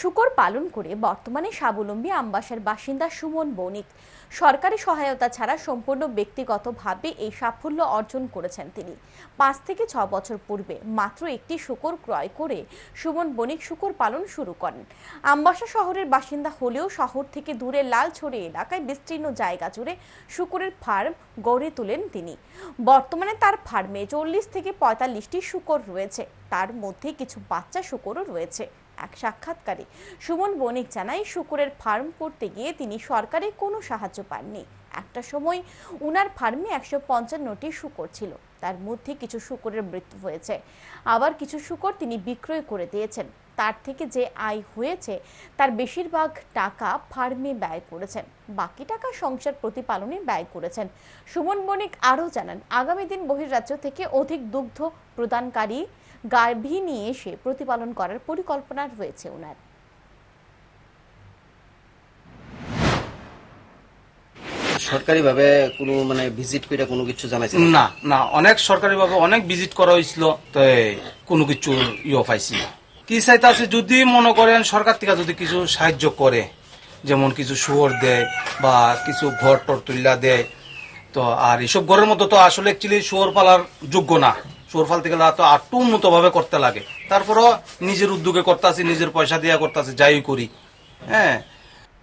শূকর পালন করে বর্তমানে স্বাবলম্বী আমবাসার বাসিন্দা সুমন বণিক। সরকারি সহায়তা ছাড়া সম্পূর্ণ ব্যক্তিগতভাবে এই সাফল্য অর্জন করেছেন তিনি। 5 থেকে 6 বছর পূর্বে মাত্র একটি শূকর ক্রয় করে সুমন বণিক শূকর পালন শুরু করেন। আমবাসা শহরের বাসিন্দা হলেও শহর থেকে দূরে লালছড়ি এলাকায় বিস্তীর্ণ জায়গা জুড়ে শূকরের ফার্ম গড়ে তোলেন তিনি। বর্তমানে তার ফার্মে 40 থেকে 45টি শূকর রয়েছে, তার মধ্যে কিছু বাচ্চা শূকরও রয়েছে। এক সাক্ষাৎকারে সুমন বণিক জানায়, শূকরের ফার্ম করতে গিয়ে তিনি সরকারি কোনো সাহায্য পাননি। একটা সময় উনার ফার্মে 155টি শূকর ছিল, তার মধ্যে কিছু শূকরের মৃত্যু হয়েছে, আবার কিছু শূকর তিনি বিক্রয় করে দিয়েছেন। তার থেকে যে আয় হয়েছে তার বেশিরভাগ টাকা ফার্মে ব্যয় করেছেন, বাকি টাকা সংসার প্রতিপালনে ব্যয় করেছেন। সুমন বণিক আরও জানান, আগামী দিন বহির্রাজ্য থেকে অধিক দুগ্ধ প্রদানকারী গাভী নিয়ে এসে প্রতিপালন করার পরিকল্পনা রয়েছে ওনার। সরকারি ভাবে কোনো ভিজিট করে কোনো কিছু জানাইছে না? না, অনেক সরকারি ভাবে অনেক ভিজিট করা হয়েছিল, তো কোনো কিছু পাইছি না। কি চাইতাছে, যদি মনে করেন সরকার থেকে যদি কিছু সাহায্য করে, যেমন কিছু শুয়োর দেয় বা কিছু ঘর টর তুল্লা দেয়, তো আর এইসব ঘরের মতো তো আসলে অ্যাকচুয়ালি শুয়োর পালার যোগ্য না। শুয়োর পালতে গেলে তো আরটু উন্নত ভাবে করতে লাগে। তারপরও নিজের উদ্যোগে করতেছি, নিজের পয়সা দিয়া করতেছি, যাই করি। হ্যাঁ,